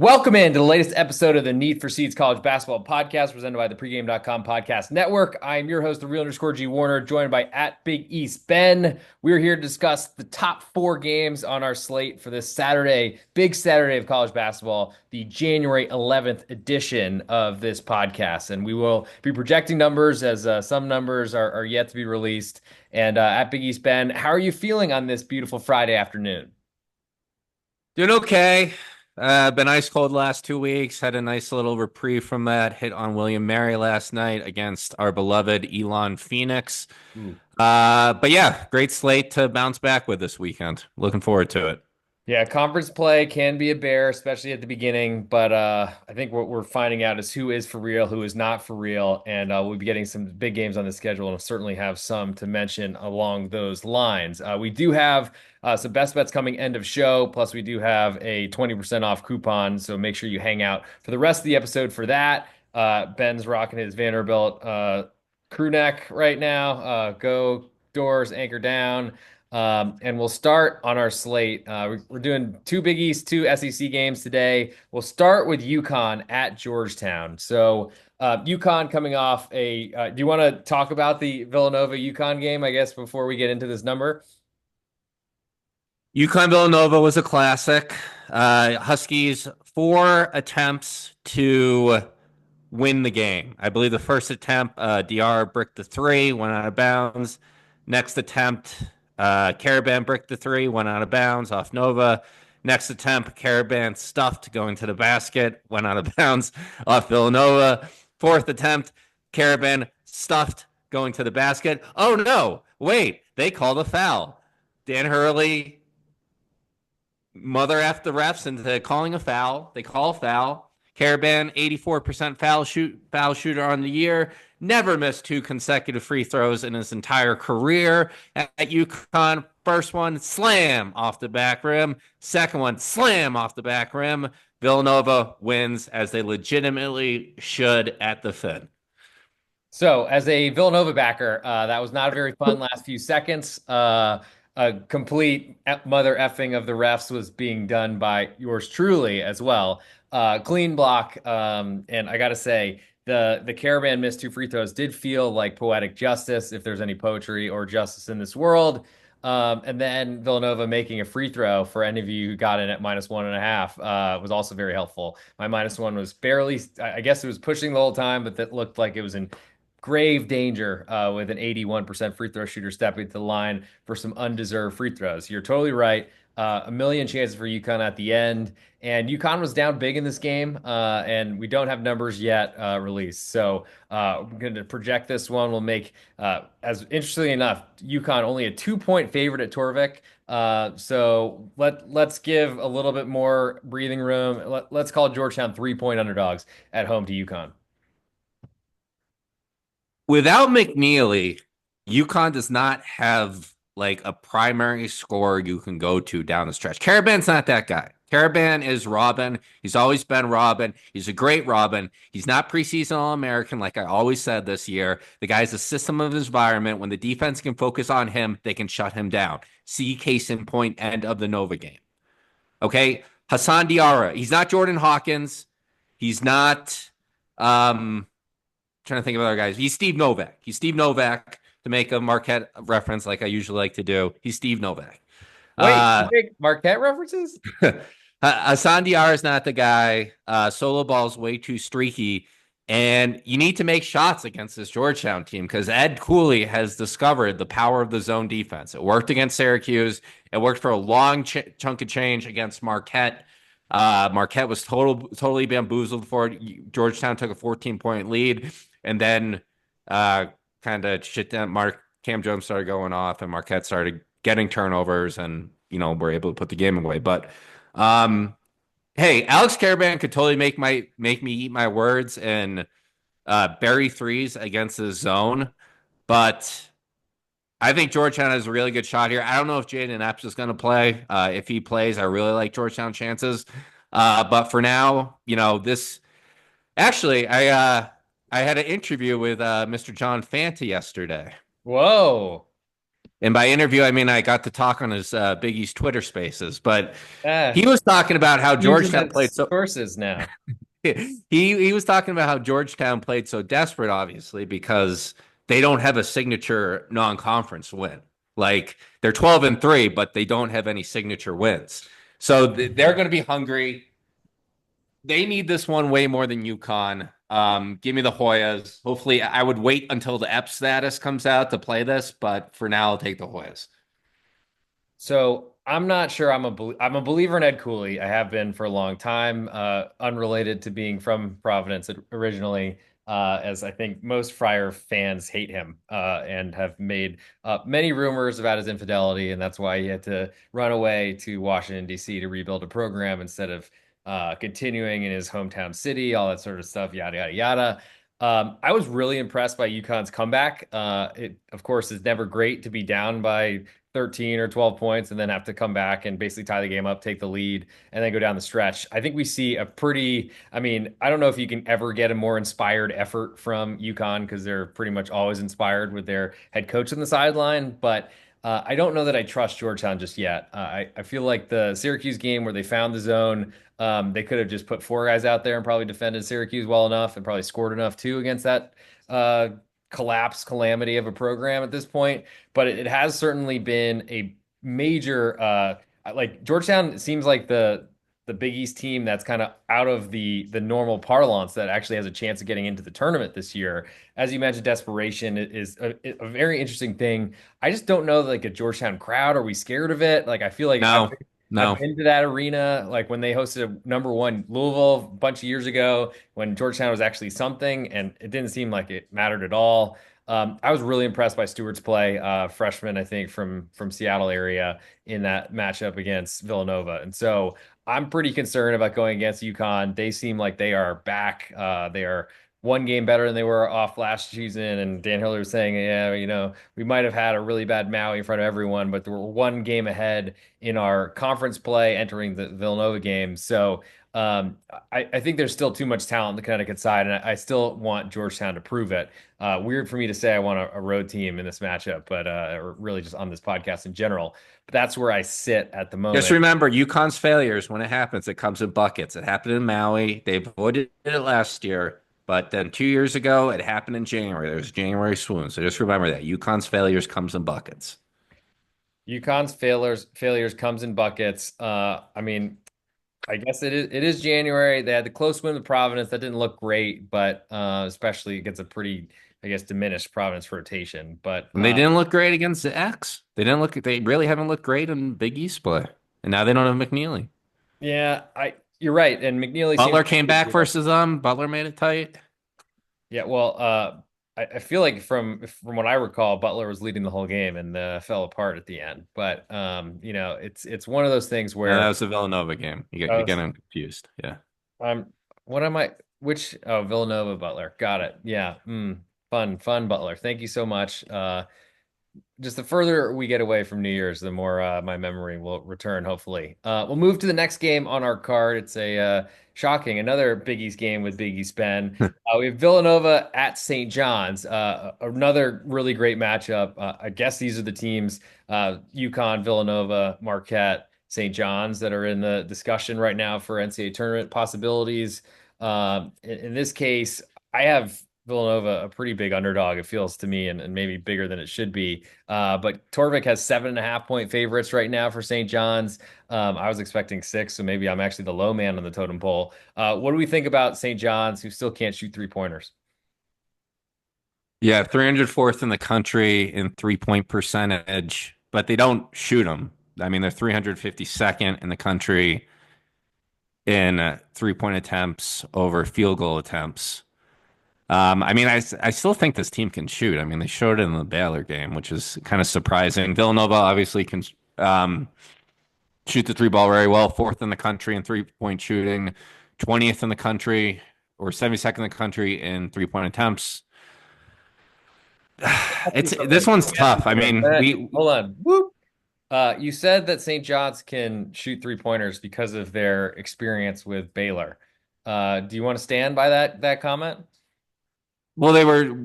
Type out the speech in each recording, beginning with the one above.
Welcome in to the latest episode of the Need for Seeds College Basketball Podcast presented by the pregame.com podcast network. I am your host, the real underscore G Warner, joined by at Big East Ben. We're here to discuss the top four games on our slate for this Saturday, big Saturday of college basketball, the January 11th edition of this podcast. And we will be projecting numbers as some numbers are yet to be released. And at Big East Ben, how are you feeling on this beautiful Friday afternoon? Doing okay. Been ice cold last 2 weeks. Had a nice little reprieve from that hit on William Mary last night against our beloved Elon Phoenix. Ooh. But yeah, great slate to bounce back with this weekend. Looking forward to it. Yeah, conference play can be a bear, especially at the beginning. But I think what we're finding out is who is for real, who is not for real, and we'll be getting some big games on the schedule, and we'll certainly have some to mention along those lines. We do have some best bets coming end of show, plus we do have a 20% off coupon, so make sure you hang out for the rest of the episode for that. Ben's rocking his Vanderbilt crew neck right now. Go doors, anchor down. And we'll start on our slate. We're doing two Big East, two SEC games today. We'll start with UConn at Georgetown. So, UConn coming off a. Do you want to talk about the Villanova UConn game, I guess, before we get into this number? UConn-Villanova was a classic. Huskies 4 attempts to win the game. I believe the first attempt, DR bricked the three, went out of bounds. Next attempt, Caravan bricked the three, went out of bounds off Nova. Next attempt, Caravan stuffed going to the basket, went out of bounds off Villanova. Fourth attempt, Caravan stuffed going to the basket. Oh no, wait, they called a foul. Dan Hurley mother F the refs into calling a foul. They call a foul. Caravan, 84% foul shooter on the year. Never missed 2 consecutive free throws in his entire career at UConn. First one, slam off the back rim. Second one, slam off the back rim. Villanova wins as they legitimately should at the Finn. So, as a Villanova backer, that was not a very fun last few seconds. A complete mother effing of the refs was being done by yours truly as well. Clean block, and I gotta say, the Caravan missed two free throws did feel like poetic justice, if there's any poetry or justice in this world. And then Villanova making a free throw for any of you who got in at -1.5 was also very helpful. My -1 was barely, I guess it was pushing the whole time, but that looked like it was in grave danger with an 81% free throw shooter stepping to the line for some undeserved free throws. You're totally right. A million chances for UConn at the end. And UConn was down big in this game, and we don't have numbers yet released. So I'm going to project this one. We'll make, as interestingly enough, UConn only a 2-point favorite at Torvik. So let's give a little bit more breathing room. Let's call Georgetown 3-point underdogs at home to UConn. Without McNeely, UConn does not have like a primary scorer you can go to down the stretch. Caravan's not that guy. Caravan is Robin. He's always been Robin. He's a great Robin. He's not preseason All-American like I always said this year. The guy's a system of his environment. When the defense can focus on him, they can shut him down. See case in point end of the Nova game. Okay? Hassan Diarra. He's not Jordan Hawkins. He's not trying to think of other guys. He's Steve Novak. He's Steve Novak to make a Marquette reference like I usually like to do. He's Steve Novak. Wait, you make Marquette references? Hassan Diarra is not the guy. Solo ball's way too streaky. And you need to make shots against this Georgetown team because Ed Cooley has discovered the power of the zone defense. It worked against Syracuse. It worked for a long chunk of change against Marquette. Marquette was totally bamboozled for it. Georgetown took a 14-point lead. And then kind of shit down. Cam Jones started going off, and Marquette started getting turnovers, and were able to put the game away. But hey, Alex Caravan could totally make me eat my words and bury threes against the zone. But I think Georgetown has a really good shot here. I don't know if Jaden Epps is going to play. If he plays, I really like Georgetown chances. But for now, this actually I had an interview with Mr. John Fanta yesterday. Whoa. And by interview, I mean I got to talk on his Big East Twitter Spaces. But Ah, he was talking about how using Georgetown played his so. sources now. He was talking about how Georgetown played so desperate, obviously, because they don't have a signature non-conference win. Like they're 12-3, but they don't have any signature wins. So they're going to be hungry. They need this one way more than UConn. Give me the Hoyas. Hopefully, I would wait until the EP status comes out to play this, but for now, I'll take the Hoyas. So I'm not sure I'm a believer in Ed Cooley. I have been for a long time, unrelated to being from Providence originally, as I think most Friar fans hate him and have made many rumors about his infidelity, and that's why he had to run away to Washington, D.C. to rebuild a program instead of continuing in his hometown city, all that sort of stuff, yada, yada, yada. I was really impressed by UConn's comeback. It, of course, is never great to be down by 13 or 12 points and then have to come back and basically tie the game up, take the lead, and then go down the stretch. I think we see a pretty, I mean, I don't know if you can ever get a more inspired effort from UConn because they're pretty much always inspired with their head coach on the sideline, but I don't know that I trust Georgetown just yet. I feel like the Syracuse game where they found the zone, they could have just put four guys out there and probably defended Syracuse well enough and probably scored enough too against that uh, collapse calamity of a program at this point. But it has certainly been a major like Georgetown seems like the Big East team that's kind of out of the normal parlance that actually has a chance of getting into the tournament this year. As you mentioned, desperation is a very interesting thing. I just don't know like a Georgetown crowd. Are we scared of it? Like I feel like No, I've no. been to that arena like when they hosted a number one Louisville a bunch of years ago when Georgetown was actually something, and it didn't seem like it mattered at all. I was really impressed by Stewart's play, freshman, I think from Seattle area in that matchup against Villanova, and so I'm pretty concerned about going against UConn. They seem like they are back. They are one game better than they were off last season, and Dan Hiller was saying, yeah, you know, we might have had a really bad Maui in front of everyone, but they were one game ahead in our conference play entering the Villanova game. So I think there's still too much talent on the Connecticut side, and I still want Georgetown to prove it. Weird for me to say I want a road team in this matchup, but or really just on this podcast in general. But that's where I sit at the Just moment. remember, UConn's failures, when it happens, it comes in buckets. It happened in Maui. They avoided it last year. But then 2 years ago, it happened in January. There was January swoon. So just remember that UConn's failures comes in buckets. UConn's failures comes in buckets. I mean, I guess it is January. They had the close win with Providence. That didn't look great, but especially against a pretty, I guess, diminished Providence rotation. But And they didn't look great against the X. They really haven't looked great in Big East play. And now they don't have McNeely. yeah, you're right. And McNeely seems Butler came back versus them. Butler made it tight. yeah. Well, I feel like from what I recall, Butler was leading the whole game and fell apart at the end. But you know, it's one of those things No, that where was the Villanova game. You're uh, getting confused. Yeah. what am I? Which Villanova Butler? Got it. Yeah. Fun Butler. Thank you so much. Just the further we get away from New Year's, the more my memory will return, hopefully. We'll move to the next game on our card. It's a shocking, another Big East game with Big East Ben. We have Villanova at St. John's, another really great matchup. I guess these are the teams, UConn, Villanova, Marquette, St. John's, that are in the discussion right now for NCAA tournament possibilities. In this case, I have Villanova a pretty big underdog, it feels to me, and maybe bigger than it should be. But Torvik has 7.5 point favorites right now for St. John's. I was expecting six, so maybe I'm actually the low man on the totem pole. What do we think about St. John's, who still can't shoot 3 pointers? Yeah, 304th in the country in 3-point percentage, but they don't shoot them. I mean, they're 352nd in the country in 3-point attempts over field goal attempts. I mean, I still think this team can shoot. I mean, they showed it in the Baylor game, which is kind of surprising. Villanova obviously can shoot the three ball very well, fourth in the country in 3-point shooting, 20th in the country or 72nd in the country in 3-point attempts. Ask you It's this something. one's Ask you tough. I something. mean, we Hold on. Whoop. You said that St. John's can shoot 3 pointers because of their experience with Baylor. Do you want to stand by that comment? well they were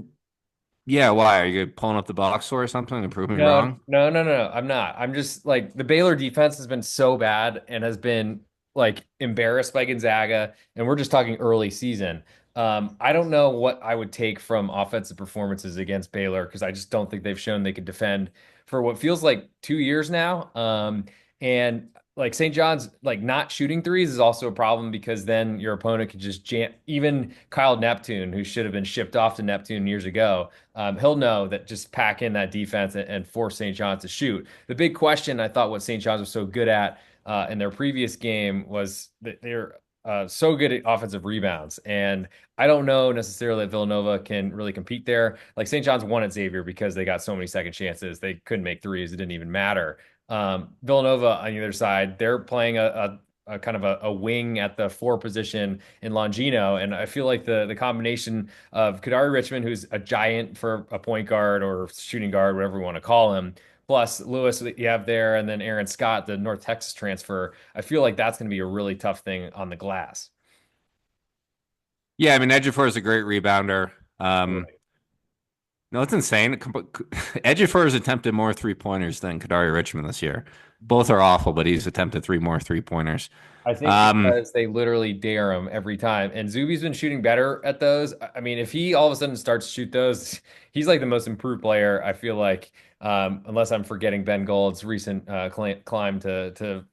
Yeah, why? Are you pulling up the box score or something and prove me No, wrong? no, no, no, no. I'm not. I'm just like the Baylor defense has been so bad and has been like embarrassed by Gonzaga, and we're just talking early season. I don't know what I would take from offensive performances against Baylor because I just don't think they've shown they could defend for what feels like 2 years now. And like St. John's, like not shooting threes is also a problem because then your opponent could just jam. Even Kyle Neptune, who should have been shipped off to Neptune years ago, he'll know that just pack in that defense and force St. John's to shoot. The big question I thought what St. John's was so good at in their previous game was that they're so good at offensive rebounds. And I don't know necessarily that Villanova can really compete there. Like St. John's won at Xavier because they got so many second chances. They couldn't make threes. It didn't even matter. Villanova on the other side, they're playing a kind of a wing at the four position in Longino. And I feel like the combination of Kadari Richmond, who's a giant for a point guard or shooting guard, whatever you want to call him, plus Lewis that you have there, and then Aaron Scott, the North Texas transfer. I feel like that's going to be a really tough thing on the glass. Yeah, I mean, Ejiofor is a great rebounder. Um, Totally. no, it's insane. Ejiofor has attempted more three-pointers than Kadari Richmond this year. Both are awful, but he's attempted three more three-pointers. I think Um, because they literally dare him every time. And Zuby's been shooting better at those. I mean, if he all of a sudden starts to shoot those, he's like the most improved player, I feel like, unless I'm forgetting Ben Gold's recent climb to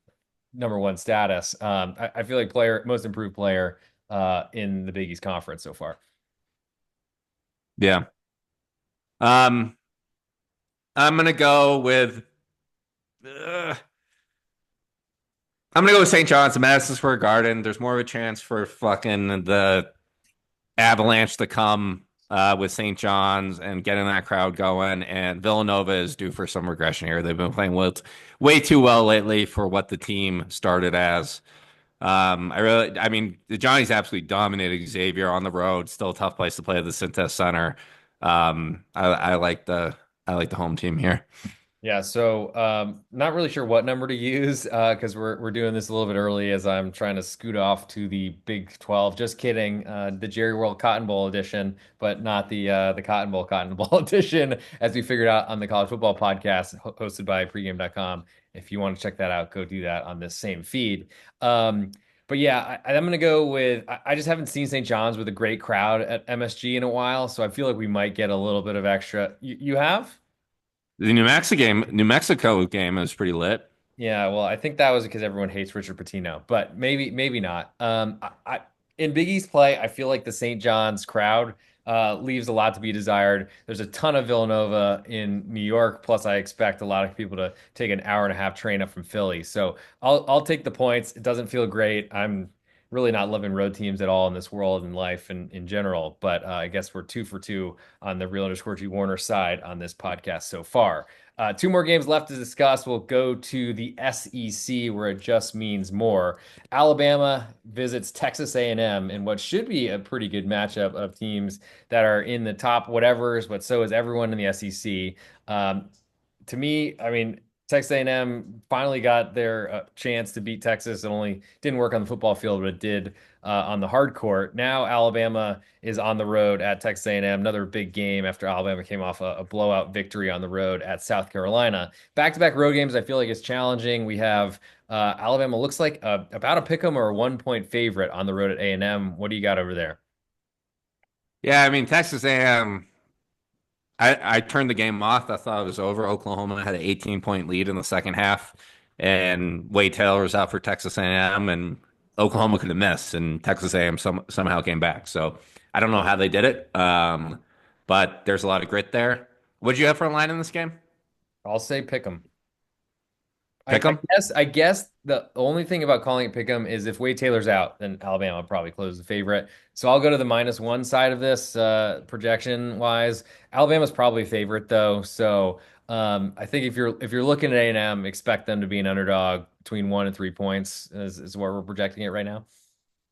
number one status. I feel like most improved player in the Big East Conference so far. yeah. Um, I'm gonna go with. Uh, I'm gonna go with St. John's, the Madison Square Garden. There's more of a chance for fucking the Avalanche to come with St. John's and getting that crowd going. And Villanova is due for some regression here. They've been playing way too well lately for what the team started as. I mean, the Johnnies absolutely dominated Xavier on the road. Still a tough place to play at the Cintas Center. I like I like the home team here. Yeah, so not really sure what number to use because we're doing this a little bit early as I'm trying to scoot off to the Big 12. Just kidding, the Jerry World Cotton Bowl edition, but not the Cotton Bowl edition, as we figured out on the College Football Podcast hosted by pregame.com. If you want to check that out, go do that on this same feed. But yeah, I'm gonna go with. I just haven't seen St. John's with a great crowd at MSG in a while, so I feel like we might get a little bit of extra. You have? The New Mexico game is pretty lit. Yeah, well, I think that was because everyone hates Richard Pitino, but maybe not. In Big East play, I feel like the St. John's crowd leaves a lot to be desired. There's a ton of Villanova in New York, plus I expect a lot of people to take an hour and a half train up from Philly. So I'll take the points. It doesn't feel great. I'm really not loving road teams at all in this world and life and in general, but I guess we're 2 for 2 on the real_G Warner side on this podcast so far. Two more games left to discuss. We'll go to the SEC, where it just means more. Alabama visits Texas A&M in what should be a pretty good matchup of teams that are in the top whatevers, but so is everyone in the SEC. To me, I mean, Texas A&M finally got their chance to beat Texas. It only didn't work on the football field, but it did on the hard court. Now Alabama is on the road at Texas A&M, another big game after Alabama came off a blowout victory on the road at South Carolina. Back-to-back road games, I feel like it's challenging. We have Alabama looks like about a pick 'em or a 1 point favorite on the road at A&M. What do you got over there? Yeah, I mean Texas A&M. I turned the game off. I thought it was over. Oklahoma had an 18-point lead in the second half, and Wade Taylor was out for Texas A&M, and Oklahoma could have missed, and Texas A&M somehow came back. So I don't know how they did it, but there's a lot of grit there. What'd you have for a line in this game? I'll say pick 'em. I, Pick I them? guess I guess the only thing about calling it pick'em is if Wade Taylor's out, then Alabama will probably close the favorite. So I'll go to the -1 side of this projection wise. Alabama's probably favorite though. So I think if you're looking at A&M, expect them to be an underdog between 1 and 3 points is where we're projecting it right now.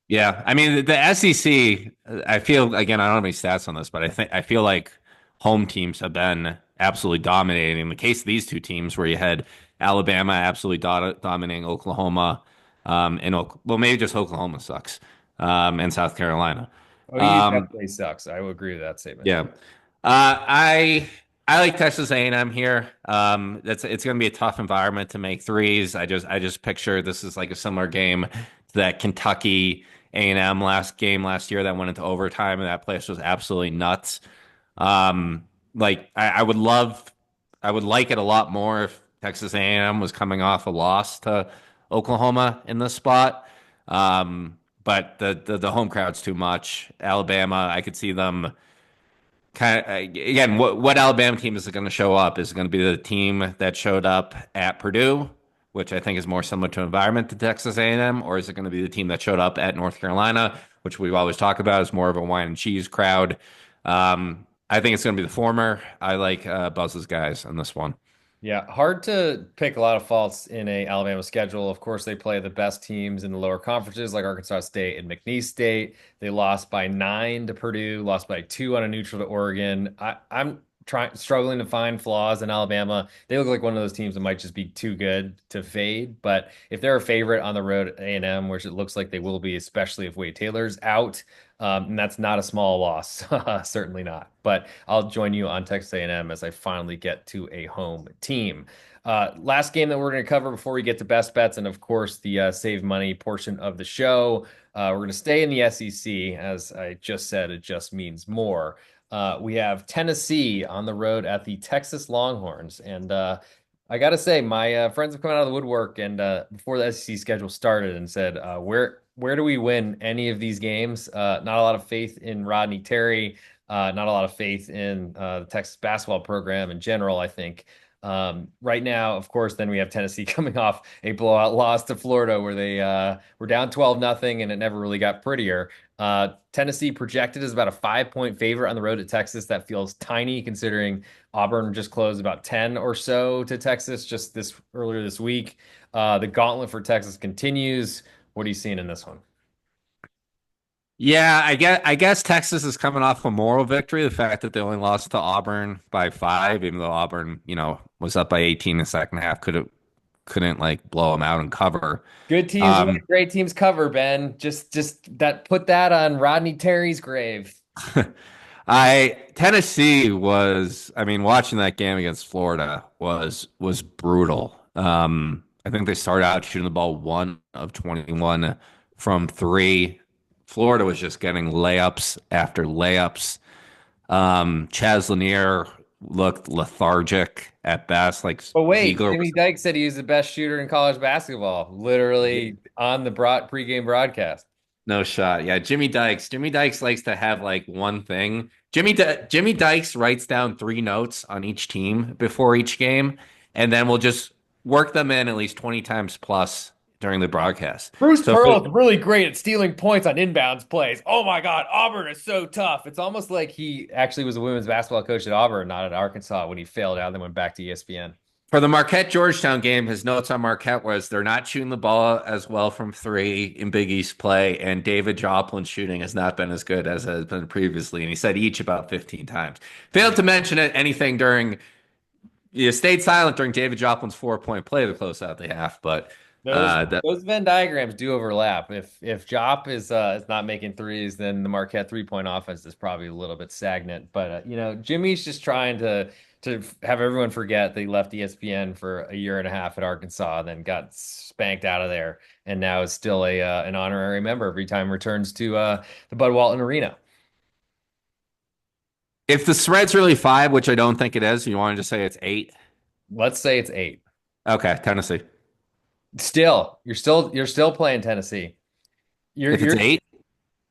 Yeah, I mean the SEC. I feel again. I don't have any stats on this, but I feel like home teams have been absolutely dominating. In the case of these two teams, where you had Alabama absolutely dominating Oklahoma, well maybe just Oklahoma sucks, and South Carolina. OU Um, definitely sucks. I will agree with that statement. yeah. I like Texas A&M here. That's it's going to be a tough environment to make threes. I just picture this is like a similar game to that Kentucky A&M last game last year that went into overtime, and that place was absolutely nuts. Um, I would love, I would like it a lot more if Texas A&M was coming off a loss to Oklahoma in this spot. But the home crowd's too much. Alabama, I could see them kind of again. What Alabama team is going to show up? Is it going to be the team that showed up at Purdue, which I think is more similar to environment to Texas A&M, or is it going to be the team that showed up at North Carolina, which we've always talked about is more of a wine and cheese crowd? I think it's going to be the former. I like Buzz's guys on this one. Yeah, hard to pick a lot of faults in a Alabama schedule. Of course, they play the best teams in the lower conferences like Arkansas State and McNeese State. They lost by 9 to Purdue, lost by 2 on a neutral to Oregon. I'm trying struggling to find flaws in Alabama. They look like one of those teams that might just be too good to fade. But if they're a favorite on the road at A&M, which it looks like they will be, especially if Wade Taylor's out, and that's not a small loss, certainly not. But I'll join you on Texas A&M as I finally get to a home team. Last game that we're going to cover before we get to best bets, and of course the save money portion of the show. We're going to stay in the SEC, as I just said. It just means more. We have Tennessee on the road at the Texas Longhorns, and I gotta say, my friends have come out of the woodwork and before the SEC schedule started and said, where do we win any of these games? Not a lot of faith in Rodney Terry, not a lot of faith in the Texas basketball program in general, I think. Right now, of course, then we have Tennessee coming off a blowout loss to Florida where they were down 12-0 and it never really got prettier. Tennessee projected as about a 5-point favorite on the road at Texas. That feels tiny considering Auburn just closed about 10 or so to Texas just this earlier this week. The gauntlet for Texas continues. What are you seeing in this one? Yeah, I guess Texas is coming off a moral victory. The fact that they only lost to Auburn by 5, even though Auburn, was up by 18 in the second half, couldn't like blow them out and cover. Good teams win, Um, great teams cover, Ben. Just that put that on Rodney Terry's grave. I Tennessee was, I mean, watching that game against Florida was brutal. I think they started out shooting the ball 1 of 21 from three. Florida was just getting layups after layups. Chaz Lanier looked lethargic at best. Like But wait, Ziegler Jimmy was, Dykes said he was the best shooter in college basketball, literally on the pregame broadcast. no shot. Yeah, Jimmy Dykes. Jimmy Dykes likes to have like one thing. Jimmy Dykes writes down 3 notes on each team before each game, and then we'll just work them in at least 20 times plus during the broadcast. Bruce So Pearl is really great at stealing points on inbounds plays. Oh my God, Auburn is so tough. It's almost like he actually was a women's basketball coach at Auburn, not at Arkansas when he failed out and then went back to ESPN. for the Marquette Georgetown game, his notes on Marquette was they're not shooting the ball as well from three in Big East play, and David Joplin's shooting has not been as good as it has been previously. And he said each about 15 times. Failed to mention anything during. You stayed silent during David Joplin's 4-point play to close out the half, but Those that those Venn diagrams do overlap. If Jop is not making threes, then the Marquette 3-point offense is probably a little bit stagnant. But Jimmy's just trying to have everyone forget that he left ESPN for a year and a half at Arkansas, then got spanked out of there, and now is still a an honorary member every time he returns to the Bud Walton Arena. if the spread's really 5, which I don't think it is, you want to just say it's 8. Let's say it's 8. Okay, Tennessee. Still, you're still playing Tennessee. You're If it's you're 8,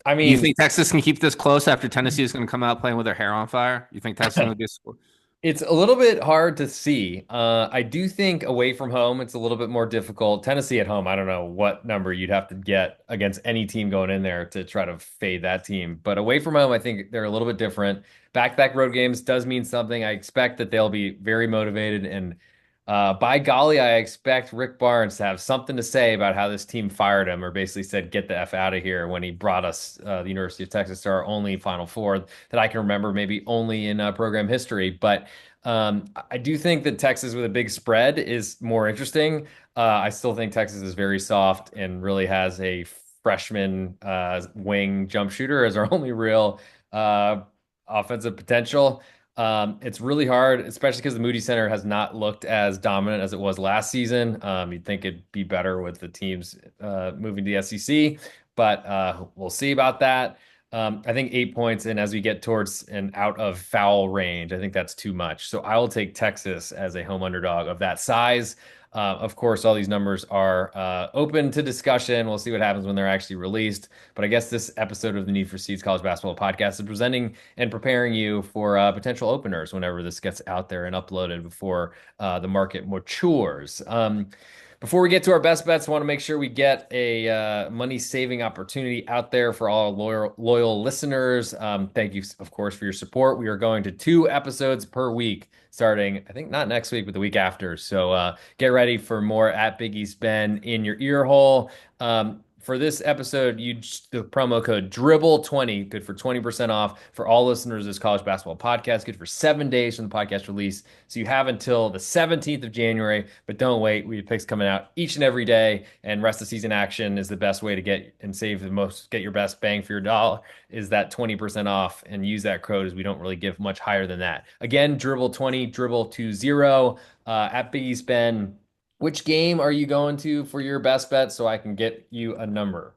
I you mean, think Texas can keep this close after Tennessee is going to come out playing with their hair on fire? You think Texas is going to be a score? it's a little bit hard to see. I do think away from home, it's a little bit more difficult. Tennessee at home, I don't know what number you'd have to get against any team going in there to try to fade that team. But away from home, I think they're a little bit different. Back-to-back road games does mean something. I expect that they'll be very motivated. And by golly, I expect Rick Barnes to have something to say about how this team fired him or basically said, get the F out of here when he brought us the University of Texas to our only Final Four that I can remember, maybe only in program history. But I do think that Texas with a big spread is more interesting. I still think Texas is very soft and really has a freshman wing jump shooter as our only real offensive potential. It's really hard, especially because the Moody Center has not looked as dominant as it was last season. You'd think it'd be better with the teams moving to the SEC, but we'll see about that. I think 8 points, and as we get towards and out of foul range, I think that's too much. So I will take Texas as a home underdog of that size. Of course, all these numbers are open to discussion. We'll see what happens when they're actually released. But I guess this episode of the Need for Seeds College Basketball Podcast is presenting and preparing you for potential openers whenever this gets out there and uploaded before the market matures. Before we get to our best bets, I want to make sure we get a money saving opportunity out there for all loyal listeners. Thank you, of course, for your support. We are going to 2 episodes per week starting, I think not next week, but the week after. So get ready for more at Big East Ben in your ear hole. For this episode, the promo code Dribble20, good for 20% off for all listeners of this college basketball podcast, good for 7 days from the podcast release. So you have until the 17th of January, but don't wait. We have picks coming out each and every day, and rest of season action is the best way to get and save the most, get your best bang for your dollar, is that 20% off, and use that code as we don't really give much higher than that. Again, Dribble20, Dribble20, at Big East Ben. Which game are you going to for your best bet so I can get you a number?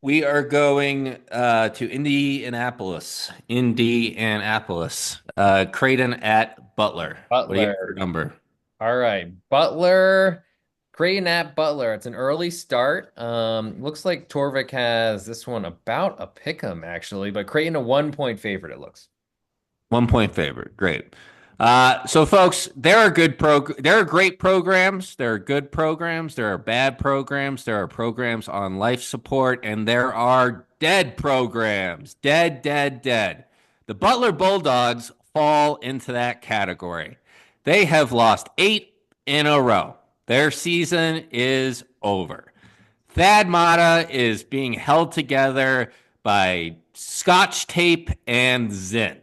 We are going to Indianapolis. Indianapolis. Creighton at Butler. What do you have for Butler. number? All right. Butler. Creighton at Butler. It's an early start. Looks like Torvik has this one about a pick 'em actually, but Creighton a 1 point favorite, it looks. 1 point favorite. Great. So folks, there are great programs, there are good programs, there are bad programs, there are programs on life support, and there are dead programs. Dead, dead, dead. The Butler Bulldogs fall into that category. They have lost 8 in a row. Their season is over. Thad Matta is being held together by scotch tape and Zinn.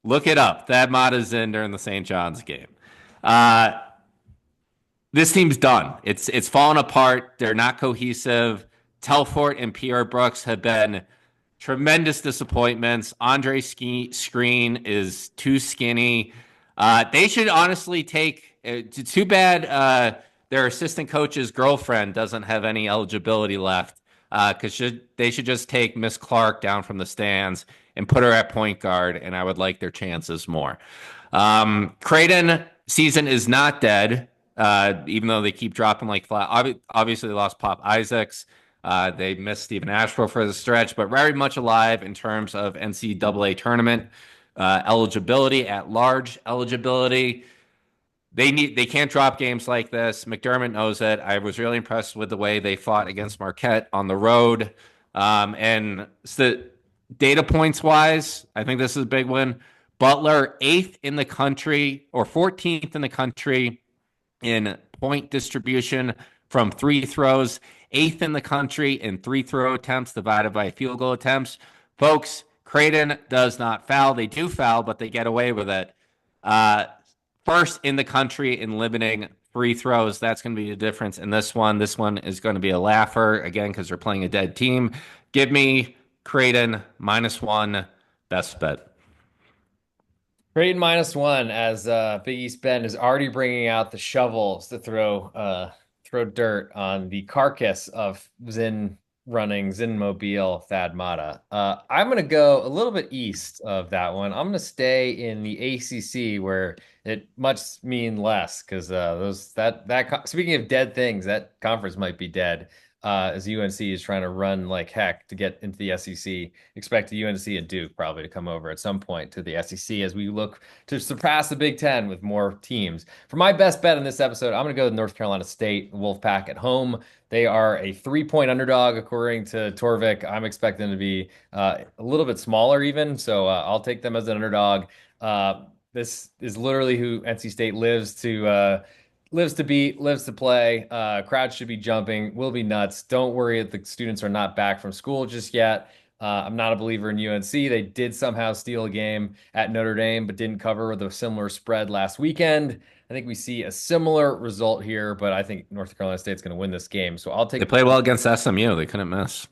Look it up. Thad Matta's in during the St. John's game. Uh, this team's done. It's fallen apart. They're not cohesive. Telfort and Pierre Brooks have been tremendous disappointments. Andre Screen is too skinny. They should honestly take. Too bad their assistant coach's girlfriend doesn't have any eligibility left. Because they should just take Miss Clark down from the stands and put her at point guard, and I would like their chances more. Creighton season is not dead, even though they keep dropping like flat. Obviously, they lost Pop Isaacs. They missed Stephen Asheville for the stretch, but very much alive in terms of NCAA tournament eligibility, at large eligibility. They can't drop games like this. McDermott knows it. I was really impressed with the way they fought against Marquette on the road. And the data points wise, I think this is a big win. Butler, 8th in the country or 14th in the country in point distribution from free throws, 8th in the country in free throw attempts divided by field goal attempts. Folks, Creighton does not foul. They do foul, but they get away with it. First in the country in limiting free throws. That's going to be the difference in this one. This one is going to be a laugher, again, because they're playing a dead team. Give me Creighton -1, best bet. Creighton -1 as Big East Ben is already bringing out the shovels to throw dirt on the carcass of Zin Mobile Thad Matta. I'm going to go a little bit east of that one. I'm going to stay in the ACC where it must mean less because speaking of dead things, that conference might be dead. As UNC is trying to run like heck to get into the SEC. Expect UNC and Duke probably to come over at some point to the SEC as we look to surpass the Big Ten with more teams. For my best bet in this episode, I'm going to go with North Carolina State, Wolfpack at home. They are a 3 point underdog, according to Torvik. I'm expecting them to be a little bit smaller even, so I'll take them as an underdog. This is literally who NC State lives to beat, lives to play. Crowd should be jumping, will be nuts. Don't worry if the students are not back from school just yet. I'm not a believer in UNC. They did somehow steal a game at Notre Dame, but didn't cover with a similar spread last weekend. I think we see a similar result here, but I think North Carolina State's going to win this game. So I'll They take. played well against SMU. They couldn't miss.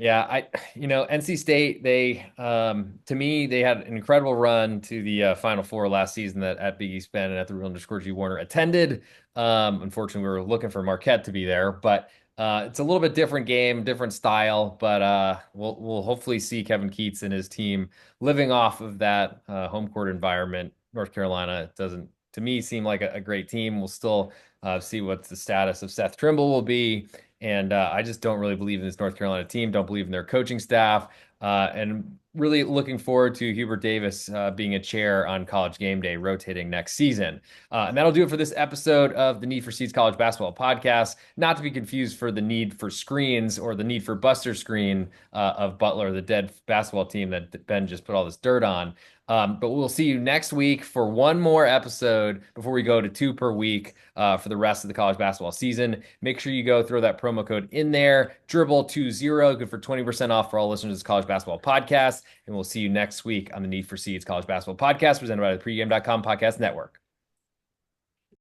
Yeah, NC State, to me, they had an incredible run to the Final Four last season that at Big East Bend and at the real Griffin Warner attended. Unfortunately, we were looking for Marquette to be there, but it's a little bit different game, different style. But we'll hopefully see Kevin Keatts and his team living off of that home court environment. North Carolina doesn't, to me, seem like a great team. We'll still see what the status of Seth Trimble will be. And I just don't really believe in this North Carolina team, don't believe in their coaching staff, and really looking forward to Hubert Davis being a chair on College Game Day, rotating next season. And that'll do it for this episode of the Need for Seeds College Basketball Podcast. Not to be confused for the Need for Screens or the Need for Buster Screen of Butler, the dead basketball team that Ben just put all this dirt on. But we'll see you next week for one more episode before we go to two per week for the rest of the college basketball season. Make sure you go throw that promo code in there, dribble20, good for 20% off for all listeners to this college basketball podcast. And we'll see you next week on the Need for Seeds College Basketball Podcast, presented by the pregame.com podcast network.